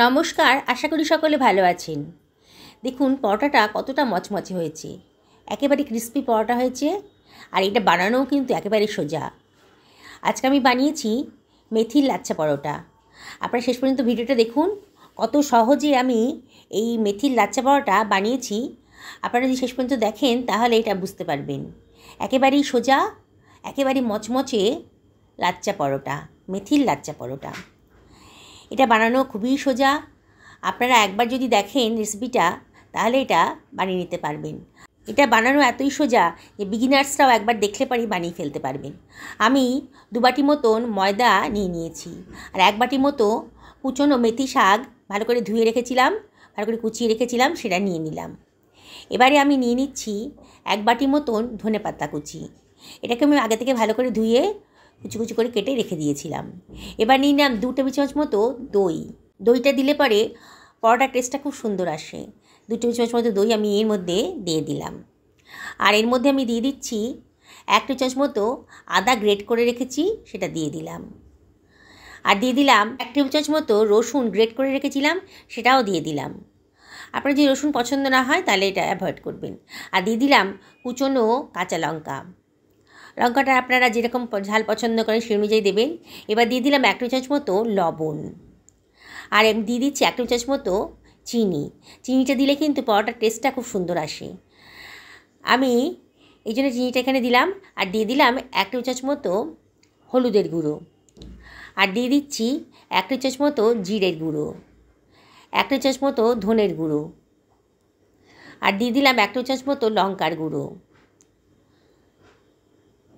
নমস্কার, আশা করি সকলে ভালো আছেন। দেখুন পরোটাটা কতটা মচমচে হয়েছে, একেবারে ক্রিস্পি পরোটা হয়েছে। আর এটা বানানোও কিন্তু একেবারে সোজা। আজকে আমি বানিয়েছি মেথির লাচ্ছা পরোটা। আপনারা শেষ পর্যন্ত ভিডিওটা দেখুন, কত সহজে আমি এই মেথির লাচ্ছা পরোটা বানিয়েছি। আপনারা যদি শেষ পর্যন্ত দেখেন তাহলে এটা বুঝতে পারবেন। একেবারেই সোজা, একেবারে মচমচে লাচ্ছা পরোটা, মেথির লাচ্ছা পরোটা। এটা বানানো খুবই সোজা। আপনারা একবার যদি দেখেন রেসিপিটা তাহলে এটা বানিয়ে নিতে পারবেন। এটা বানানো এতই সোজা যে বিগিনার্সরাও একবার দেখলে পরেই বানিয়ে ফেলতে পারবেন। আমি 2 বাটি মতন ময়দা নিয়ে নিয়েছি, আর 1 বাটি মতো কুচনো মেথি শাক ভালো করে ধুয়ে রেখেছিলাম, ভালো করে কুচিয়ে রেখেছিলাম, সেটা নিয়ে নিলাম। এবারে আমি নিয়ে নিচ্ছি 1 বাটি মতন ধনেপাতা কুচি। এটাকে আমি আগে থেকে ভালো করে ধুয়ে কুচি কুচি করে কেটে রেখে দিয়েছিলাম। এবার নিয়ে নিলাম 2 টেবিল চামচ মতো দই। দইটা দিলে পরে পরোটার টেস্টটা খুব সুন্দর আসে। 2 টেবিল চামচ মতো দই আমি এর মধ্যে দিয়ে দিলাম। আর এর মধ্যে আমি দিয়ে দিচ্ছি 1 টেবিল চামচ মতো আদা গ্রেট করে রেখেছি, সেটা দিয়ে দিলাম। আর দিয়ে দিলাম 1 টেবিল চামচ মতো রসুন গ্রেট করে রেখেছিলাম, সেটাও দিয়ে দিলাম। আপনার যদি রসুন পছন্দ না হয় তাহলে এটা অ্যাভয়েড করবেন। আর দিয়ে দিলাম কুচনো কাঁচা লঙ্কা। লঙ্কাটা আপনারা যেরকম ঝাল পছন্দ করেন সেই অনুযায়ী দেবেন। এবার দিয়ে দিলাম 1 টেবিল চামচ মতো লবণ। আর আমি দিয়ে দিচ্ছি 1 টেবিল চামচ মতো চিনি। চিনিটা দিলে কিন্তু পরোটার টেস্টটা খুব সুন্দর আসে। আমি এই জন্য চিনিটা এখানে দিলাম। আর দিয়ে দিলাম 1 টেবিল চামচ মতো হলুদের গুঁড়ো। আর দিয়ে দিচ্ছি 1 টেবিল চামচ মতো জিরের গুঁড়ো, 1 টেবিল চামচ মতো ধনের গুঁড়ো। আর দিয়ে দিলাম 1 টেবিল চামচ মতো লঙ্কার গুঁড়ো।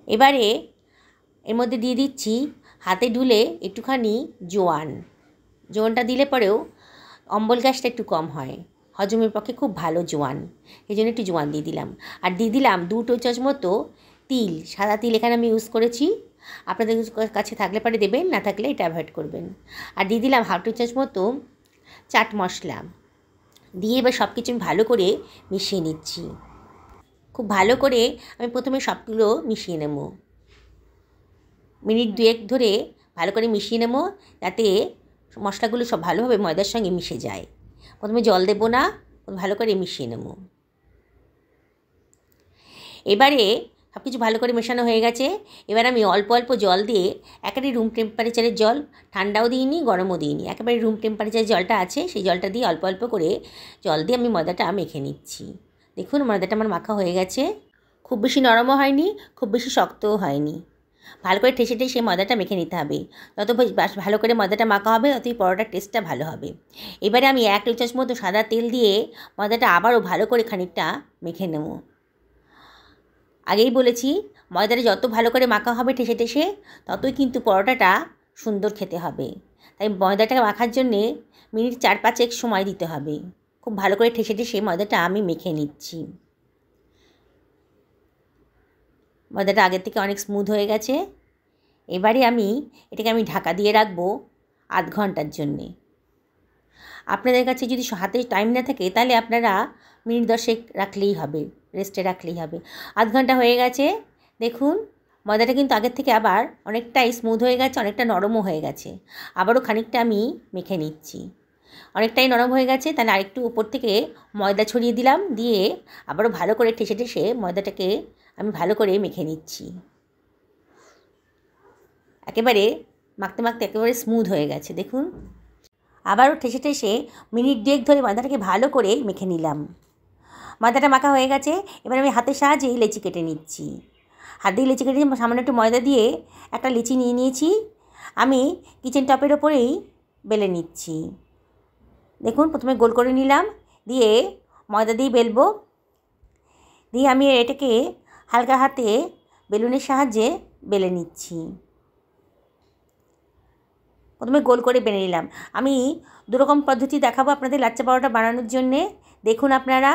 এবারে এর মধ্যে দিয়ে দিচ্ছি হাতে ঢুলে একটুখানি জোয়ান। জোয়ানটা দিলে পরেও অম্বল গ্যাসটা একটু কম হয়, হজমের পক্ষে খুব ভালো জোয়ান, এই জন্য একটু জোয়ান দিয়ে দিলাম। আর দিয়ে দিলাম 2 টেবিল চামচ মতো তিল, সাদা তিল এখানে আমি ইউজ করেছি। আপনাদের কাছে থাকলে পরে দেবেন, না থাকলে এটা অ্যাভয়েড করবেন। আর দিয়ে দিলাম 1/2 টেবিল চামচ মতো চাট মশলা দিয়ে এবার সব কিছু আমি ভালো করে মিশিয়ে নিচ্ছি। খুব ভালো করে আমি প্রথমে সবগুলো মিশিয়ে নেব। মিনিট 2 ধরে ভালো করে মিশিয়ে নেব, যাতে মশলাগুলো সব ভালোভাবে ময়দার সঙ্গে মিশে যায়। প্রথমে জল দেব না, ভালো করে মিশিয়ে নেব। এবারে সব কিছু ভালো করে মেশানো হয়ে গেছে। এবার আমি অল্প অল্প জল দিয়ে, একেবারে রুম টেম্পারেচারের জল, ঠান্ডাও দিইনি গরমও দিইনি, একেবারে রুম টেম্পারেচারের জলটা আছে সেই জলটা দিয়ে অল্প অল্প করে জল দিয়ে আমি ময়দাটা মেখে নিচ্ছি। দেখুন ময়দাটা আমার মাখা হয়ে গেছে। খুব বেশি নরমও হয়নি, খুব বেশি শক্তও হয়নি। ভালো করে ঠেসে ঠেসে ময়দাটা মেখে নিতে হবে। যত ভালো করে ময়দাটা মাখা হবে ততই পরোটার টেস্টটা ভালো হবে। এবারে আমি 1 টেবিল চামচ মতো সাদা তেল দিয়ে ময়দাটা আবারও ভালো করে খানিকটা মেখে নেব। আগেই বলেছি ময়দাটা যত ভালো করে মাখা হবে ঠেসে ঠেসে, ততই কিন্তু পরোটাটা সুন্দর খেতে হবে। তাই ময়দাটা মাখার জন্যে মিনিট 4-5 সময় দিতে হবে। খুব ভালো করে ঠেসে ঠেসে ময়দাটা আমি মেখে নিচ্ছি। ময়দাটা আগের থেকে অনেক স্মুথ হয়ে গেছে। এবারে এটাকে আমি ঢাকা দিয়ে রাখবো আধ ঘন্টার জন্যে। আপনাদের কাছে যদি হাতে টাইম না থাকে তাহলে আপনারা মিনিট 10 রাখলেই হবে, রেস্টে রাখলেই হবে। আধ ঘন্টা হয়ে গেছে। দেখুন ময়দাটা কিন্তু আগের থেকে আবার অনেকটাই স্মুথ হয়ে গেছে, অনেকটা নরমও হয়ে গেছে। আবারও খানিকটা আমি মেখে নিচ্ছি। অনেকটাই নরম হয়ে গেছে, তাহলে আরেকটু উপর থেকে ময়দা ছড়িয়ে দিলাম, দিয়ে আবারও ভালো করে ঠেসে ঠেসে ময়দাটাকে আমি ভালো করে মেখে নিচ্ছি। একেবারে মাখতে মাখতে একেবারে স্মুথ হয়ে গেছে। দেখুন আবারও ঠেসে ঠেসে মিনিট 2 ধরে ময়দাটাকে ভালো করে মেখে নিলাম। ময়দাটা মাখা হয়ে গেছে। এবার আমি হাতের সাহায্যেই লেচি কেটে নিচ্ছি। হাত দিয়ে লেচি কেটে সামান্য একটু ময়দা দিয়ে একটা লেচি নিয়ে নিয়েছি। আমি কিচেন টপের ওপরেই বেলে নিচ্ছি। দেখুন প্রথমে গোল করে নিলাম, দিয়ে ময়দা দিয়ে বেলবো। দিয়ে আমি এটাকে হালকা হাতে বেলুনের সাহায্যে বেলে নিচ্ছি। প্রথমে গোল করে বেলে নিলাম। আমি 2 রকম পদ্ধতি দেখাবো আপনাদের লাচ্ছা পরোটা বানানোর জন্যে। দেখুন আপনারা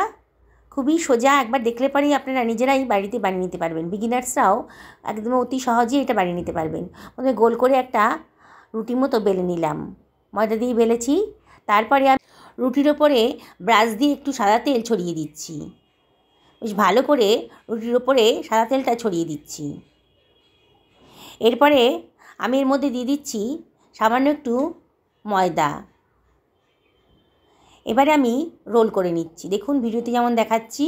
খুবই সোজা, একবার দেখলে পরেই আপনারা নিজেরাই বাড়িতে বানিয়ে নিতে পারবেন। বিগিনার্সরাও একদম অতি সহজেই এটা বানিয়ে নিতে পারবেন। প্রথমে গোল করে একটা রুটির মতো বেলে নিলাম, ময়দা দিয়ে বেলেছি। তারপরে আমি রুটির ওপরে ব্রাশ দিয়ে একটু সাদা তেল ছড়িয়ে দিচ্ছি। বেশ ভালো করে রুটির ওপরে সাদা তেলটা ছড়িয়ে দিচ্ছি। এরপরে আমি এর মধ্যে দিয়ে দিচ্ছি সামান্য একটু ময়দা। এবারে আমি রোল করে নিচ্ছি। দেখুন ভিডিওতে যেমন দেখাচ্ছি,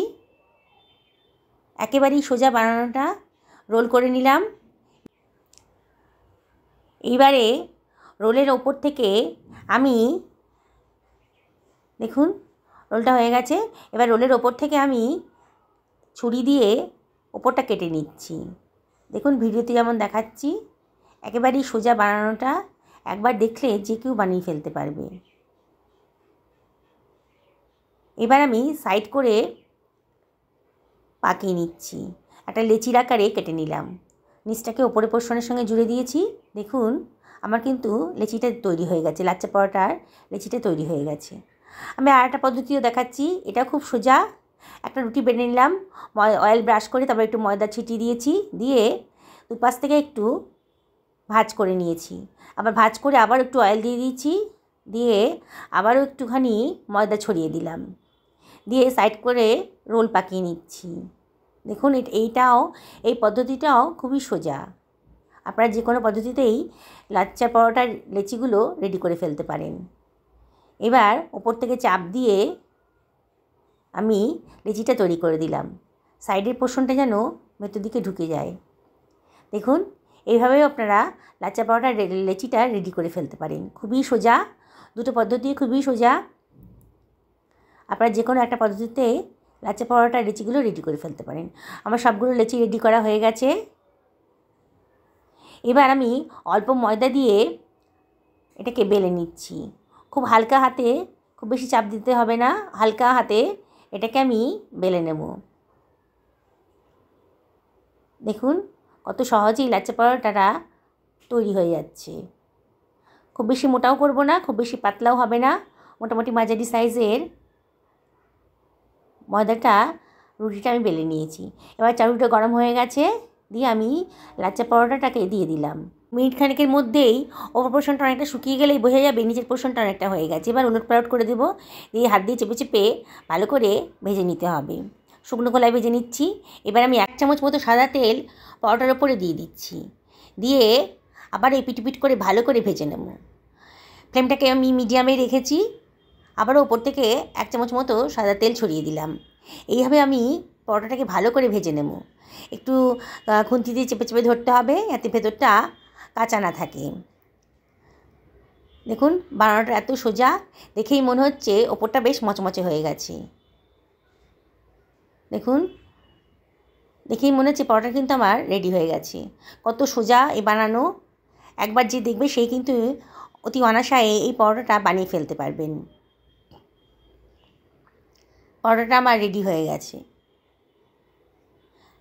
একেবারেই সোজা বানানোটা রোল করে নিলাম। এইবারে রোলের ওপর থেকে আমি, দেখুন রোলটা হয়ে গেছে, এবার রোলের ওপর থেকে আমি ছুরি দিয়ে ওপরটা কেটে নিচ্ছি। দেখুন ভিডিওতে যেমন দেখাচ্ছি, একেবারেই সোজা বানানোটা একবার দেখলে যে কেউ বানিয়ে ফেলতে পারবে। এবার আমি সাইড করে পাকিয়ে নিচ্ছি, একটা লেচির আকারে কেটে নিলাম। নিচটাকে ওপরের পোর্শনের সঙ্গে জুড়ে দিয়েছি। দেখুন আমার কিন্তু লেচিটা তৈরি হয়ে গেছে, লাচ্চা পরোটার লেচিটা তৈরি হয়ে গেছে। আমি আর একটা পদ্ধতিও দেখাচ্ছি, এটা খুব সোজা। একটা রুটি বেলে নিলাম, অয়েল ব্রাশ করে তারপর একটু ময়দা ছিটিয়ে দিয়েছি, দিয়ে দুপাশ থেকে একটু ভাঁজ করে নিয়েছি, আবার ভাঁজ করে আবার একটু অয়েল দিয়ে দিয়েছি, দিয়ে আবারও একটুখানি ময়দা ছড়িয়ে দিলাম, দিয়ে সাইড করে রোল পাকিয়ে নিচ্ছি। দেখুন এই পদ্ধতিটাও খুবই সোজা। আপনারা যে কোনো পদ্ধতিতেই লাচ্চা পরোটার লেচিগুলো রেডি করে ফেলতে পারেন। এবার ওপর থেকে চাপ দিয়ে আমি লেচিটা তৈরি করে দিলাম, সাইডের পোর্শনটা যেন ভেতর দিকে ঢুকে যায়। দেখুন এইভাবেও আপনারা লাচ্চা পরোটার লেচিটা রেডি করে ফেলতে পারেন। খুবই সোজা, দুটো পদ্ধতি খুবই সোজা। আপনারা যে কোনো একটা পদ্ধতিতে লাচ্চা পরোটার লেচিগুলো রেডি করে ফেলতে পারেন। আমার সবগুলো লেচি রেডি করা হয়ে গেছে। এবার আমি অল্প ময়দা দিয়ে এটাকে বেলে নিচ্ছি। খুব হালকা হাতে, খুব বেশি চাপ দিতে হবে না, হালকা হাতে এটাকে আমি বেলে নেব। দেখুন কত সহজেই লাচ্চা পরোটাটা তৈরি হয়ে যাচ্ছে। খুব বেশি মোটাও করব না, খুব বেশি পাতলাও হবে না, মোটামুটি মাঝারি সাইজের রুটিটা আমি বেলে নিয়েছি। এবার চাটুটা গরম হয়ে গেছে, দিয়ে আমি লাচ্চা পরোটাটাকে দিয়ে দিলাম। মিনিট খানেকের মধ্যেই ওপর পোর্শনটা অনেকটা শুকিয়ে গেলেই বোঝা যাবে নিচের পোর্শনটা অনেকটা হয়ে গেছে। এবার উলট পালট করে দেবো, দিয়ে হাত দিয়ে চেপে চেপে ভালো করে ভেজে নিতে হবে। শুকনো খোলায় ভেজে নিচ্ছি। এবার আমি 1 চামচ মতো সাদা তেল পরোটার ওপরে দিয়ে দিচ্ছি, দিয়ে আবার এই পিট করে ভালো করে ভেজে নেব। ফ্লেমটাকে আমি মিডিয়ামে রেখেছি, আবারও ওপর থেকে 1 চামচ মতো সাদা তেল ছড়িয়ে দিলাম। এইভাবে আমি পরোটাটাকে ভালো করে ভেজে নেব। একটু খুন্তি দিয়ে চেপে চেপে ধরতে হবে, যাতে ভেতরটা কাঁচা না থাকে। দেখুন বানানোটা এত সোজা, দেখেই মনে হচ্ছে ওপরটা বেশ মচমচে হয়ে গেছে। দেখুন দেখেই মনে হচ্ছে পরোটা কিন্তু আমার রেডি হয়ে গেছে। কত সোজা এই বানানো, একবার যে দেখবে সেই কিন্তু অতি অনায়াসে এই পরোটাটা বানিয়ে ফেলতে পারবেন। পরোটাটা আমার রেডি হয়ে গেছে।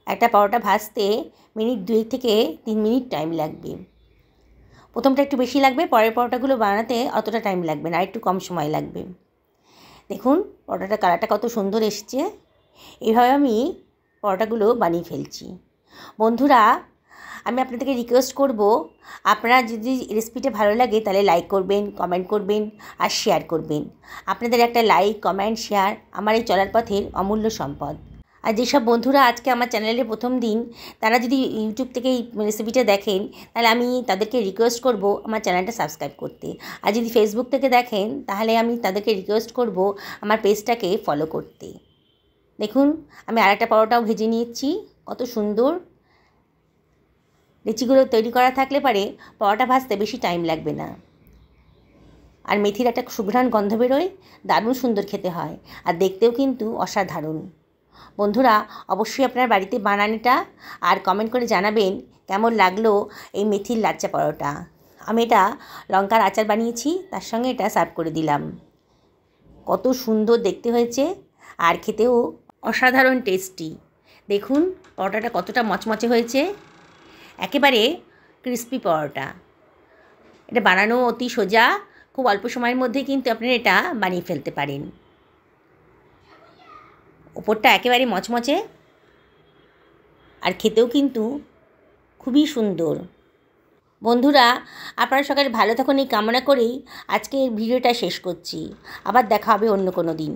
একটা পরোটা ভাজতে মিনিট 2 থেকে 3 মিনিট টাইম লাগবে। প্রথমটা একটু বেশি লাগবে, পরের পরোটাগুলো বানাতে অতটা টাইম লাগবে না, আর একটু কম সময় লাগবে। দেখুন পরোটাটা কালারটা কত সুন্দর এসছে। এইভাবে আমি পরোটাগুলো বানিয়ে ফেলছি। বন্ধুরা আমি আপনাদেরকে রিকোয়েস্ট করব, আপনারা যদি রেসিপিটা ভালো লাগে তাহলে লাইক করবেন, কমেন্ট করবেন আর শেয়ার করবেন। আপনাদের একটা লাইক, কমেন্ট, শেয়ার আমার এই চলার পথের অমূল্য সম্পদ। আর যেসব বন্ধুরা আজকে আমার চ্যানেলের প্রথম দিন, তারা যদি ইউটিউব থেকে এই রেসিপিটা দেখেন, তাহলে আমি তাদেরকে রিকোয়েস্ট করব আমার চ্যানেলটা সাবস্ক্রাইব করতে। আর যদি ফেসবুক থেকে দেখেন, তাহলে আমি তাদেরকে রিকোয়েস্ট করব আমার পেজটাকে ফলো করতে। দেখুন আমি আরেকটা পরোটাও ভেজে নিয়েছি, কত সুন্দর। লেচিগুলো তৈরি করা থাকলে পারে পরোটা ভাজতে বেশি টাইম লাগবে না। আর মেথির একটা সুঘ্রাণ গন্ধ বেরোয়, দারুণ সুন্দর খেতে হয়, আর দেখতেও কিন্তু অসাধারণ। বন্ধুরা অবশ্যই আপনার বাড়িতে বানান এটা, আর কমেন্ট করে জানাবেন কেমন লাগলো এই মেথির লাচ্চা পরোটা। আমি এটা লঙ্কার আচার বানিয়েছি, তার সঙ্গে এটা সার্ভ করে দিলাম। কত সুন্দর দেখতে হয়েছে, আর খেতেও অসাধারণ টেস্টি। দেখুন পরোটাটা কতটা মচমচে হয়েছে, একেবারে ক্রিস্পি পরোটা। এটা বানানো অতি সোজা, খুব অল্প সময়ের মধ্যে কিন্তু আপনারা এটা বানিয়ে ফেলতে পারেন। ওপরটা একেবারে মচমচে, আর খেতেও কিন্তু খুবই সুন্দর। বন্ধুরা আপনারা সকালে ভালো থাকুন এই কামনা করেই আজকে ভিডিওটা শেষ করছি। আবার দেখা হবে অন্য কোনো দিন।